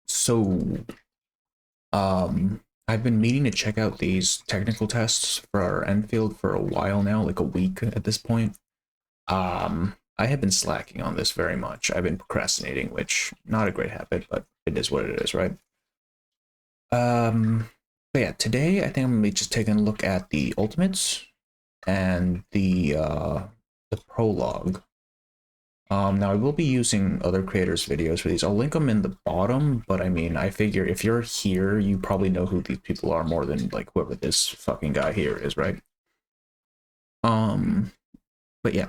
So, I've been meaning to check out these technical tests for our Enfield for a while now, like a week at this point. I have been slacking on this very much. I've been procrastinating, which not a great habit, but it is what it is, right? But yeah, today I think I'm gonna be just taking a look at the ultimates and the prologue. Now I will be using other creators' videos for these. I'll link them in the bottom, but I mean, I figure if you're here, you probably know who these people are more than like whoever this fucking guy here is, right? Um, but yeah,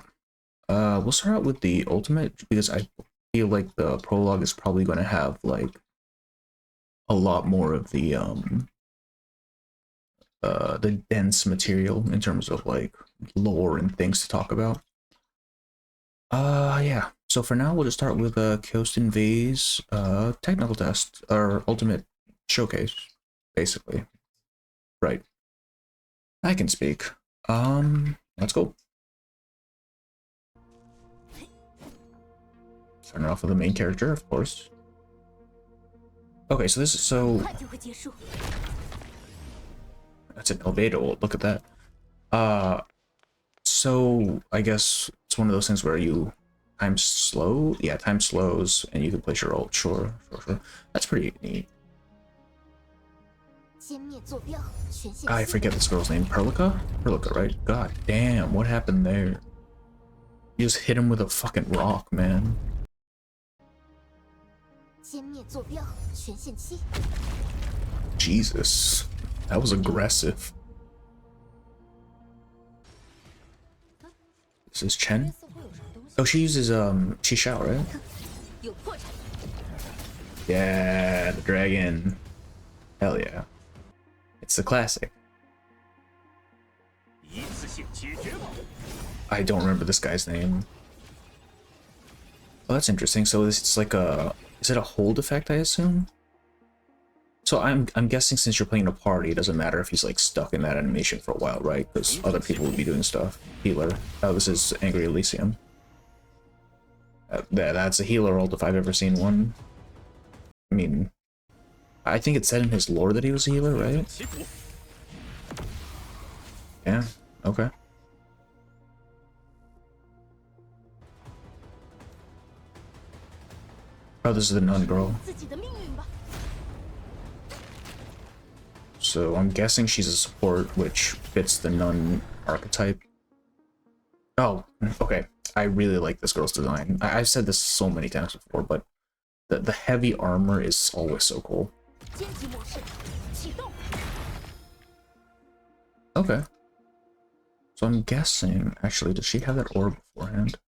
we'll start out with the ultimate because I feel like the prologue is probably going to have like a lot more of the dense material in terms of like lore and things to talk about. Yeah. So for now, we'll just start with KyoStinV's technical test, or ultimate showcase, basically. Right. I can speak. Let's go. Starting off with the main character, of course. Okay, so this is that's an Albedo. Look at that. So I guess it's one of those things where you time slow. Yeah, time slows, and you can place your ult. Sure. That's pretty neat. I forget this girl's name. Perlica, right? God damn, what happened there? You just hit him with a fucking rock, man. Jesus, that was aggressive. This is Chen. Oh, she uses Chi right? Yeah, the dragon. Hell yeah. It's the classic. I don't remember this guy's name. Oh, that's interesting. So it's like a, is it a hold effect, I assume? So I'm guessing since you're playing a party, it doesn't matter if he's like stuck in that animation for a while, right? Because other people would be doing stuff. Healer. Oh, this is Angry Elysium. That's a healer ult if I've ever seen one. I mean, I think it said in his lore that he was a healer, right? Yeah, okay. Oh, this is the nun girl. So I'm guessing she's a support, which fits the nun archetype. Oh, okay. I really like this girl's design. I've said this so many times before, but the heavy armor is always so cool. Okay. So I'm guessing, actually, does she have that orb beforehand?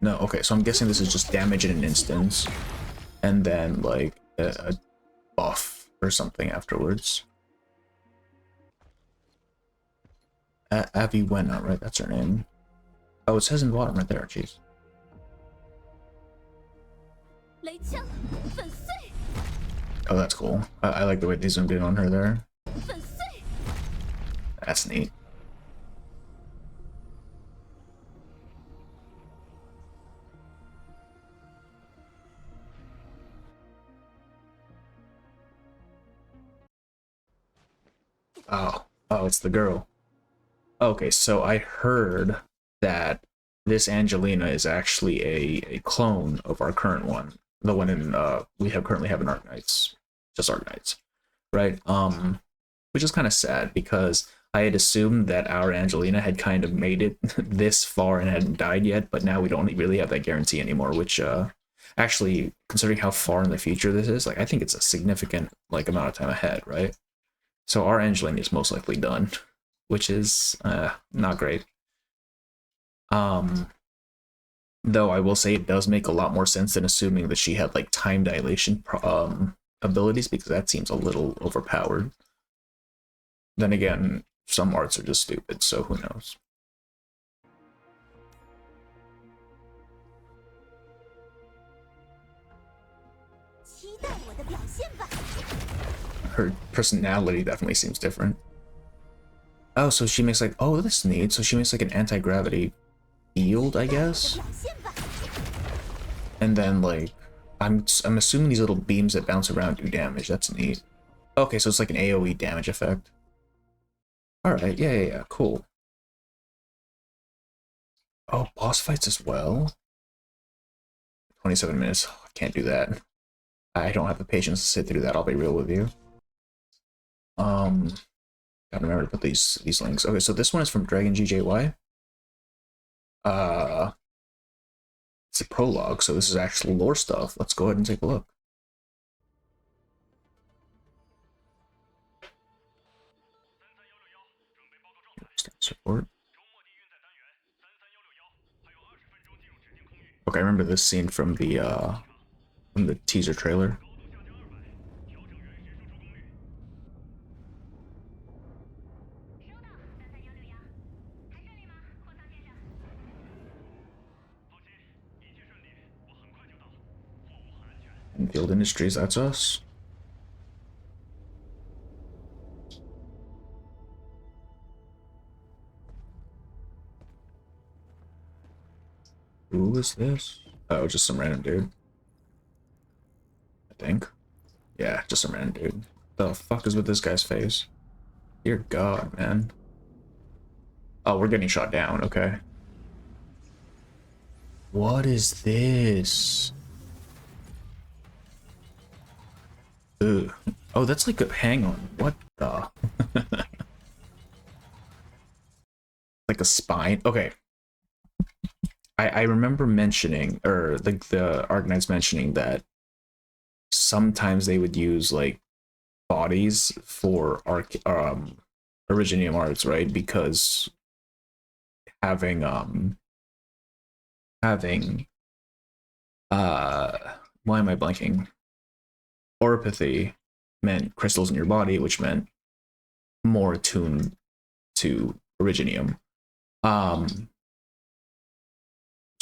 No, okay, so I'm guessing this is just damage in an instance, and then, like, a buff or something afterwards. Aviwenna, right? That's her name. Oh, it says in the bottom right there, jeez. Oh, that's cool. I like the way they zoomed in on her there. That's neat. Oh, it's the girl. Okay, so I heard that this Angelina is actually a clone of our current one, the one in we currently have in Arknights, just Arknights, right? Which is kind of sad because I had assumed that our Angelina had kind of made it this far and hadn't died yet, but now we don't really have that guarantee anymore. Which actually, considering how far in the future this is, like I think it's a significant like amount of time ahead, right? So our Angelina is most likely done, which is not great. Though I will say it does make a lot more sense than assuming that she had like time dilation abilities, because that seems a little overpowered. Then again, some arts are just stupid, so who knows. Her personality definitely seems different. Oh, so she makes like, oh, this is neat. So she makes like an anti-gravity field, I guess. And then like I'm assuming these little beams that bounce around do damage. That's neat. Okay, so it's like an AoE damage effect. Alright, yeah, cool. Oh, boss fights as well? 27 minutes. Oh, I can't do that. I don't have the patience to sit through that, I'll be real with you. Gotta remember to put these links. Okay, so this one is from DragonGJY. It's a prologue, so this is actual lore stuff. Let's go ahead and take a look. Support. Okay, I remember this scene from the teaser trailer. Endfield Industries, that's us. Who is this? Oh, just some random dude. I think. Yeah, just some random dude. The fuck is with this guy's face? Dear God, man. Oh, we're getting shot down, okay. What is this? Ugh. Oh, that's like a hang on. What the? Like a spine? Okay. I remember mentioning, or like the Arknights mentioning that sometimes they would use like bodies for Originium arts, right? Because having why am I blanking? Oropathy meant crystals in your body, which meant more attuned to Originium.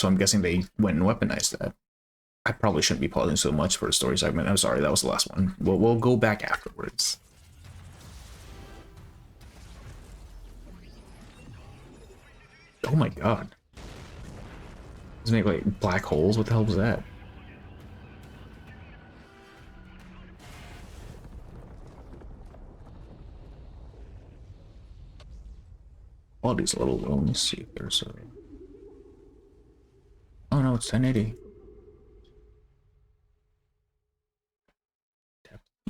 So I'm guessing they went and weaponized that. I probably shouldn't be pausing so much for a story segment. I'm sorry, that was the last one. We'll go back afterwards. Oh my god. Does it make like black holes? What the hell was that? All these little wounds. See if there's a... Oh no, it's 1080.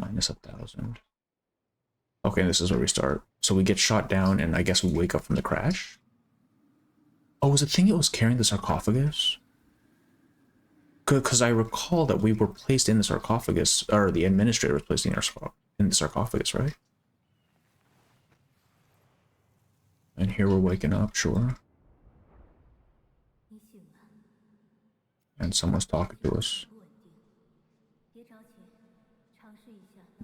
Minus 1,000. Okay, this is where we start. So we get shot down and I guess we wake up from the crash? Oh, was the thing that was carrying the sarcophagus? Because I recall that we were placed in the sarcophagus, or the administrator was placed in the sarcophagus, right? And here we're waking up, sure. And someone's talking to us.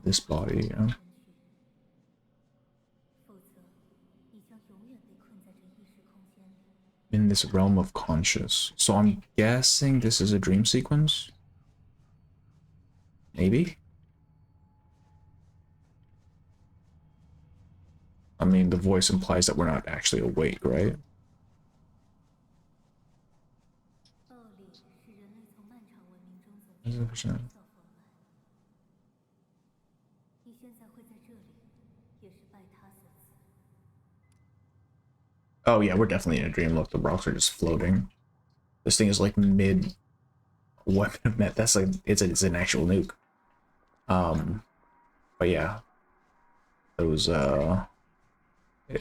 This body, yeah. In this realm of conscious. So I'm guessing this is a dream sequence? Maybe? I mean, the voice implies that we're not actually awake, right? Oh yeah, we're definitely in a dream. Look, the rocks are just floating. This thing is like mid weapon of met. That's like it's an actual nuke. But yeah, those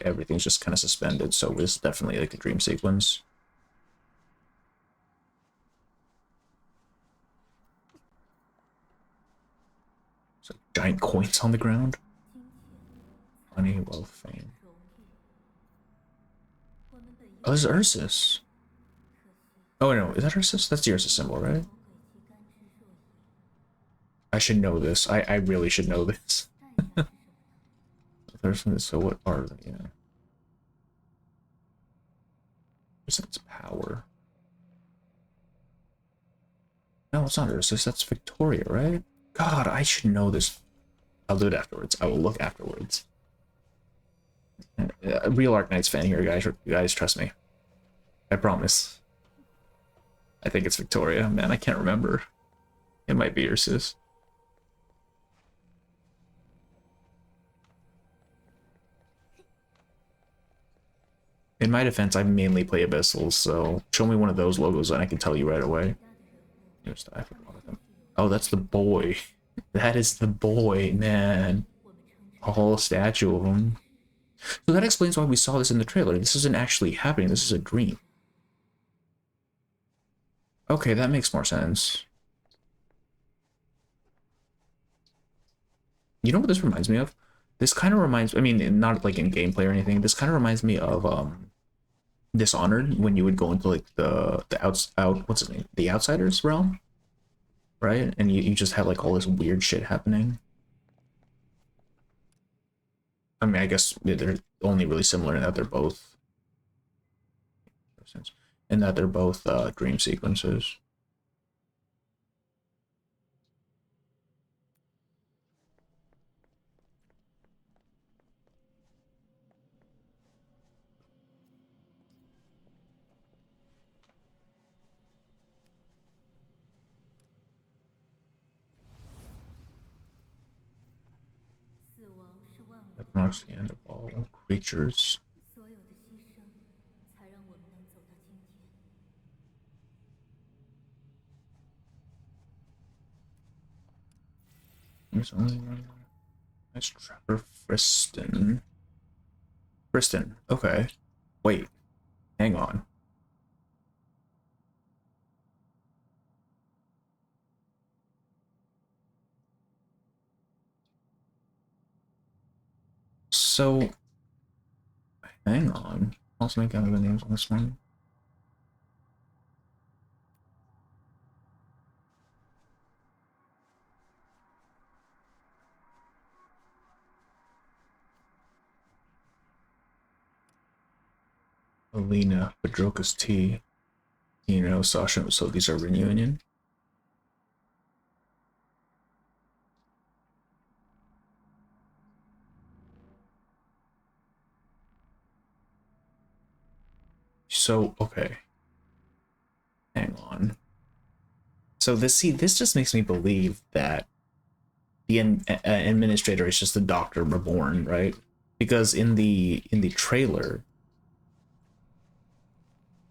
everything's just kind of suspended, so it's definitely like a dream sequence. So giant coins on the ground. Money, wealth, fame. Oh, this is Ursus. Oh no, is that Ursus? That's the Ursus symbol, right? I should know this. I really should know this. So what are they? Yeah. Its power. No, it's not Ursus. That's Victoria, right? God, I should know this. I'll do it afterwards. I will look afterwards. A real Arknights fan here, guys. You guys, trust me. I promise. I think it's Victoria. Man, I can't remember. It might be your sis. In my defense, I mainly play Abyssals, so show me one of those logos and I can tell you right away. Just, I forgot of them. Oh, that's the boy. That is the boy, man. A whole statue of him. So that explains why we saw this in the trailer. This isn't actually happening. This is a dream. Okay, that makes more sense. You know what this reminds me of? This kind of reminds, I mean, not like in gameplay or anything. This kind of reminds me of Dishonored, when you would go into like what's his name? The Outsiders realm, right? And you just have like all this weird shit happening. I mean, I guess they're only really similar in that they're both dream sequences. That marks the end of all creatures. There's only one. Nice Trapper Friston. Friston, okay. Wait, hang on. So, hang on. Also make out of the names on this one. Alina, Bedrokas T. You know, Sasha, so these are reunion. So, okay. Hang on. So this just makes me believe that the administrator is just the Doctor reborn, right? Because in the trailer,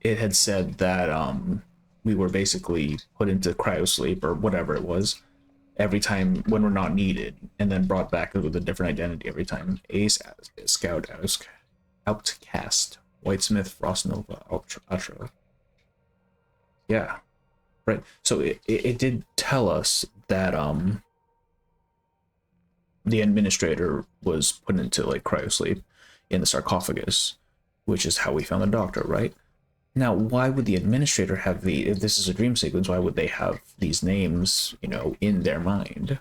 it had said that we were basically put into cryosleep or whatever it was every time when we're not needed, and then brought back with a different identity every time. Ace, Scout, Outcast, Whitesmith, Frost Nova, Ultra. Yeah, right. So it did tell us that the administrator was put into like cryosleep in the sarcophagus, which is how we found the Doctor, right? Now, why would the administrator have if this is a dream sequence, why would they have these names, you know, in their mind?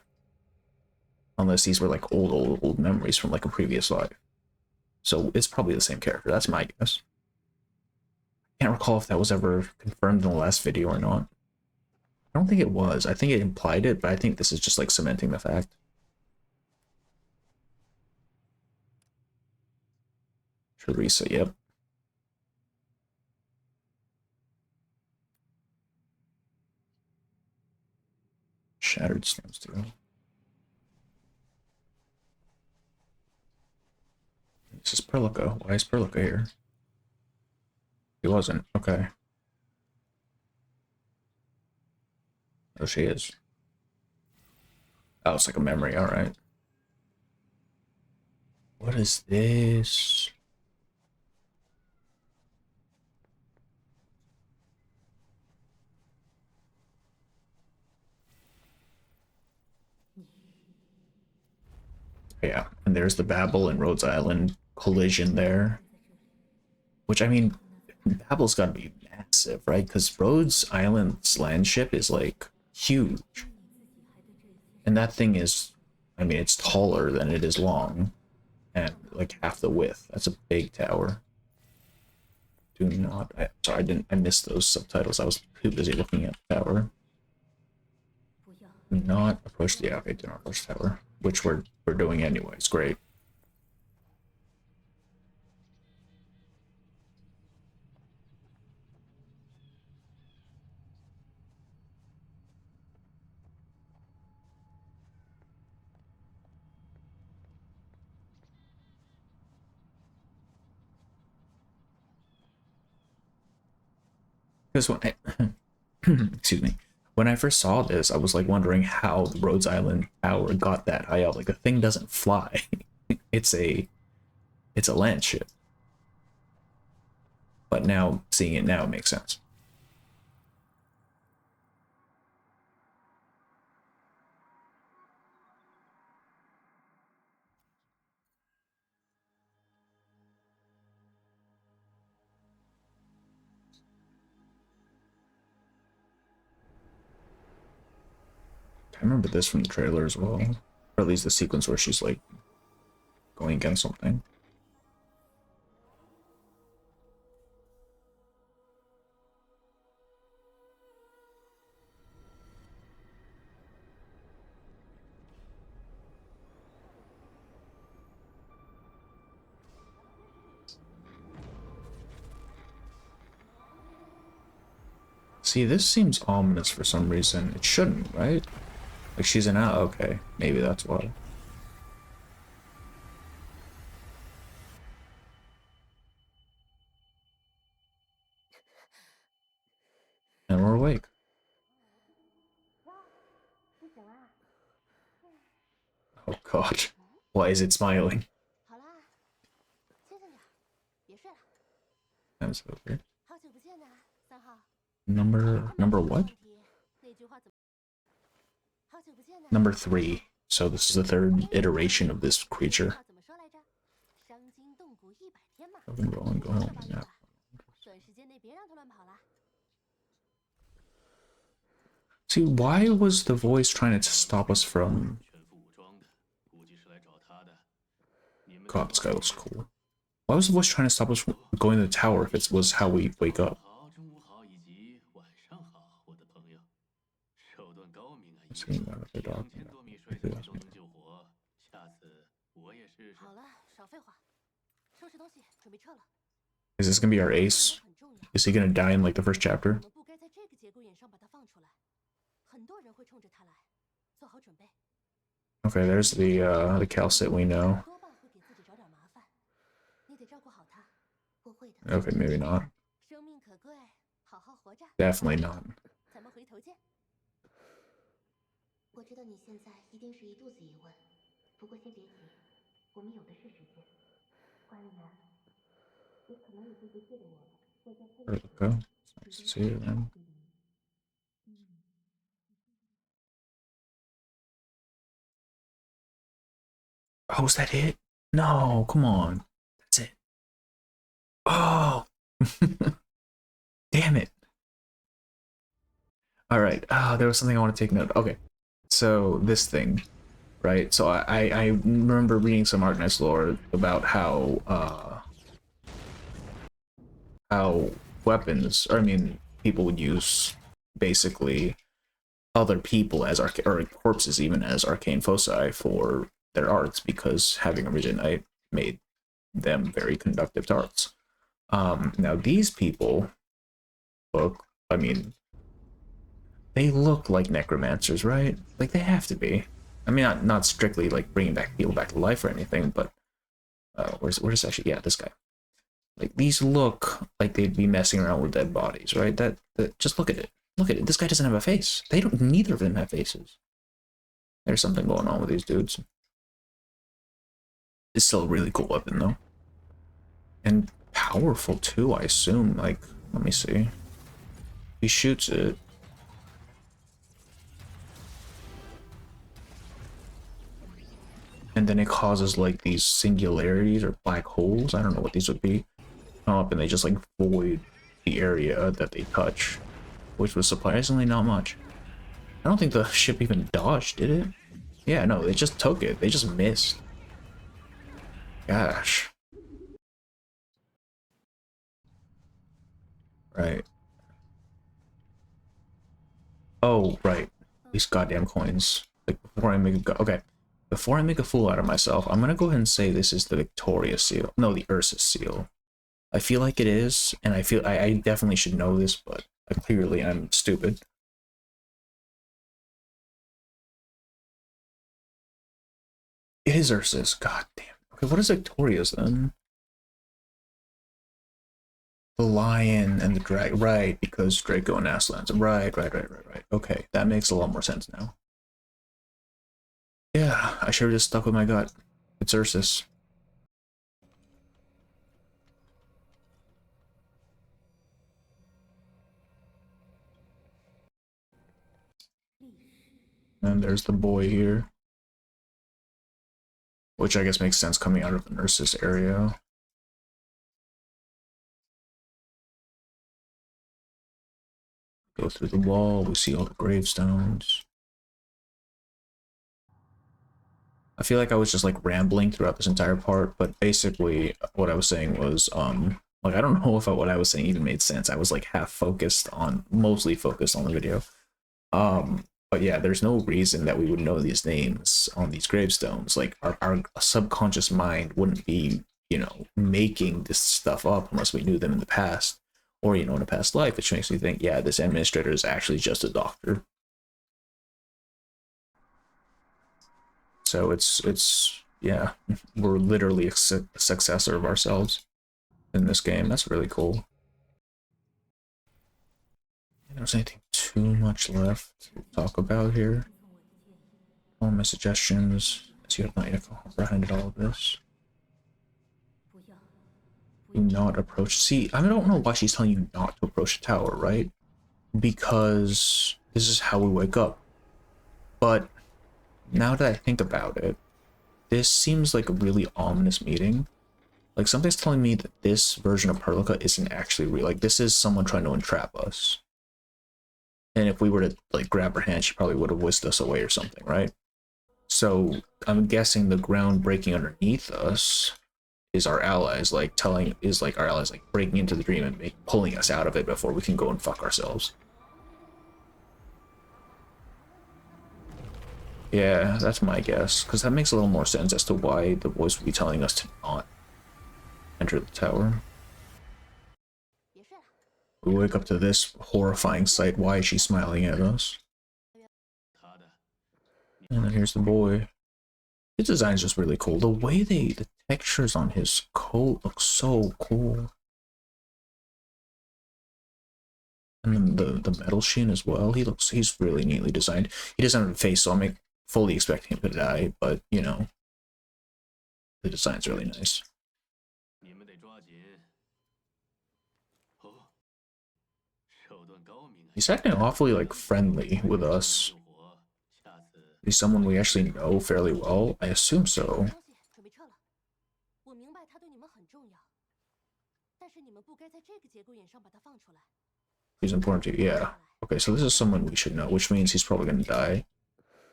Unless these were like old memories from like a previous life. So it's probably the same character. That's my guess. I can't recall if that was ever confirmed in the last video or not. I don't think it was. I think it implied it, but I think this is just like cementing the fact. Teresa, yep. Shattered Steel. This is Perlica. Why is Perlica here? He wasn't. Okay. Oh, she is. Oh, it's like a memory. All right. What is this? Yeah, and there's the Babel and Rhodes Island collision there. Which, I mean, Babel's got to be massive, right? Because Rhodes Island's landship is like huge. And that thing is, I mean, it's taller than it is long. And like half the width. That's a big tower. Do not, sorry, I missed those subtitles. I was too busy looking at the tower. Do not approach the, okay, do not approach the tower. Which we're doing anyways, great. Because when I, excuse me, when I first saw this, I was like wondering how the Rhodes Island Tower got that high up. Like the thing doesn't fly. it's a land ship. But now seeing it now makes sense. I remember this from the trailer as well. Or at least the sequence where she's like going against something. See, this seems ominous for some reason. It shouldn't, right? Like she's an out. Okay, maybe that's why. And we're awake. Oh god. Why is it smiling? That's so weird. Number what? Number 3. So this is the third iteration of this creature. I've been rolling, go home now. See, why was the voice trying to stop us from... God, this guy looks cool. Why was the voice trying to stop us from going to the tower if it was how we wake up? Is this gonna be our ace? Is he gonna die in like the first chapter? Okay, there's the calcit we know. Okay, maybe not. Definitely not. There we go. Nice to see you, man. Oh, is that it? No, come on. That's it. Oh! Damn it. Alright, there was something I want to take note of. Okay, so this thing, right? So I remember reading some Arknights lore about how weapons, or I mean, people would use basically other people as or corpses even as arcane foci for their arts because having a rigid knight made them very conductive to arts. Now these people look, I mean, they look like necromancers, right? Like they have to be. I mean, not strictly like bringing back people back to life or anything, but where's actually, yeah, this guy. Like these look like they'd be messing around with dead bodies, right? That just look at it. Look at it. This guy doesn't have a face. They don't. Neither of them have faces. There's something going on with these dudes. It's still a really cool weapon though, and powerful too. I assume. Like, let me see. He shoots it. And then it causes like these singularities or black holes. I don't know what these would be. Come up and they just like void the area that they touch, which was surprisingly not much. I don't think the ship even dodged, did it? Yeah, no, they just took it. They just missed. Gosh. Right. Oh, right. These goddamn coins. Like, before I make a... Okay. Before I make a fool out of myself, I'm gonna go ahead and say this is the Victoria seal. No, the Ursus seal. I feel like it is, and I feel I definitely should know this, but clearly I'm stupid. It is Ursus. God damn. Okay, what is Victoria's then? The lion and the drag, right? Because Draco and Aslan's, right. Okay, that makes a lot more sense now. Yeah, I should have just stuck with my gut. It's Ursus. And there's the boy here. Which I guess makes sense coming out of the nurse's area. Go through the wall, we see all the gravestones. I feel like I was just like rambling throughout this entire part, but basically what I was saying was, like, I don't know if what I was saying even made sense. I was like mostly focused on the video. But yeah, there's no reason that we would know these names on these gravestones. Like our subconscious mind wouldn't be, you know, making this stuff up unless we knew them in the past, or, you know, in a past life, which makes me think, yeah, this administrator is actually just a doctor. So it's yeah, we're literally a successor of ourselves in this game. That's really cool. There's anything too much left to talk about here? All my suggestions, as you have not yet comprehended all of this. Do not approach. See, I don't know why she's telling you not to approach the tower, right? Because this is how we wake up. But now that I think about it, this seems like a really ominous meeting. Like, something's telling me that this version of Prologue isn't actually real. Like, this is someone trying to entrap us. And if we were to, like, grab her hand, she probably would have whisked us away or something, right? So I'm guessing the ground breaking underneath us is our allies, like our allies like breaking into the dream and pulling us out of it before we can go and fuck ourselves. Yeah, that's my guess, because that makes a little more sense as to why the voice would be telling us to not enter the tower. We wake up to this horrifying sight. Why is she smiling at us? And then here's the boy. His design is just really cool. The way the textures on his coat look so cool. And then the metal sheen as well. He's really neatly designed. He doesn't have a face, so I'm fully expecting him to die, but you know, the design's really nice. He's acting awfully like friendly with us. He's someone we actually know fairly well. I assume so. He's important to you, yeah. Okay, so this is someone we should know, which means he's probably gonna die.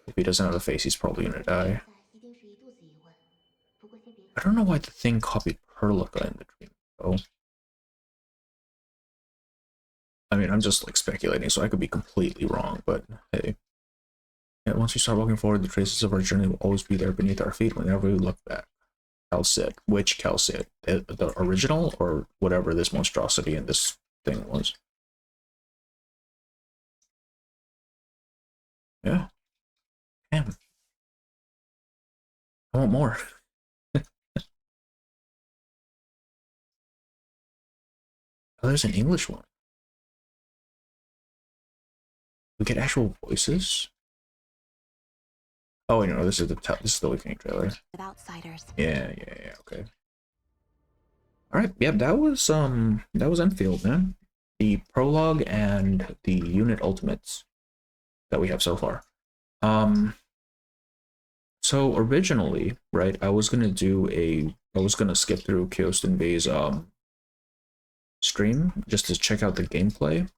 If he doesn't have a face, he's probably gonna die. I don't know why the thing copied Prologue in the dream, though. I mean, I'm just like speculating, so I could be completely wrong, but hey. Yeah, once we start walking forward, the traces of our journey will always be there beneath our feet whenever we look back. Calcit. Which Calcit? The original, or whatever this monstrosity in this thing was? Yeah. Damn. I want more. Oh, there's an English one. We get actual voices? Oh, no, this is the Awakening trailer. Outsiders. Yeah, okay. All right, yeah, that was Endfield, man. The prologue and the unit ultimates that we have so far. So originally, right, I was gonna skip through KyoStinV's stream just to check out the gameplay,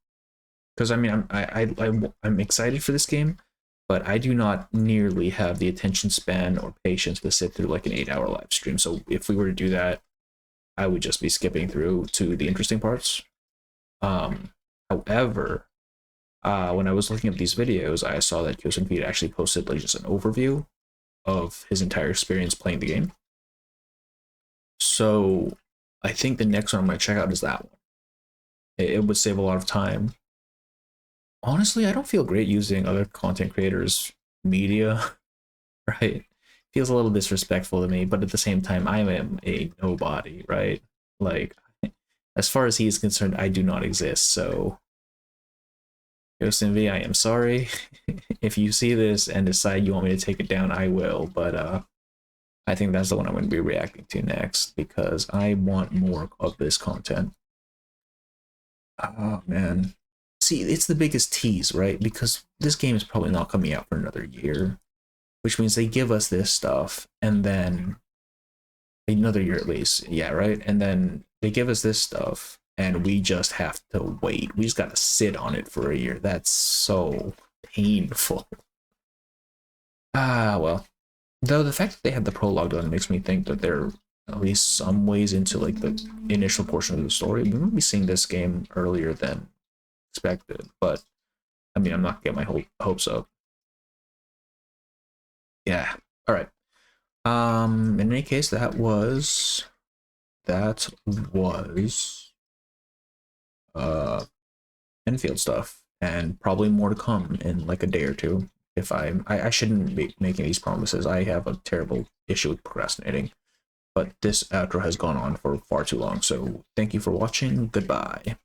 because I mean I'm excited for this game, but I do not nearly have the attention span or patience to sit through like an 8-hour live stream. So if we were to do that, I would just be skipping through to the interesting parts. However, when I was looking at these videos, I saw that KyoStinV actually posted like just an overview of his entire experience playing the game. So I think the next one I'm going to check out is that one. It would save a lot of time. Honestly, I don't feel great using other content creators' media, right? Feels a little disrespectful to me, but at the same time, I am a nobody, right? Like, As far as he is concerned, I do not exist. So, KyoStinV, I am sorry. If you see this and decide you want me to take it down, I will. But I think that's the one I'm going to be reacting to next because I want more of this content. Oh man, see, it's the biggest tease, right? Because this game is probably not coming out for another year, which means they give us this stuff and then another year at least, yeah, right? And then they give us this stuff and we just have to wait. We just got to sit on it for a year. That's so painful. Ah, well. Though the fact that they had the prologue done makes me think that they're at least some ways into like the initial portion of the story. We might be seeing this game earlier than expected, but I mean, I'm not getting my hopes up. Yeah. All right. In any case, that was Enfield stuff, and probably more to come in like a day or two. If I shouldn't be making these promises. I have a terrible issue with procrastinating, but this outro has gone on for far too long. So thank you for watching. Goodbye.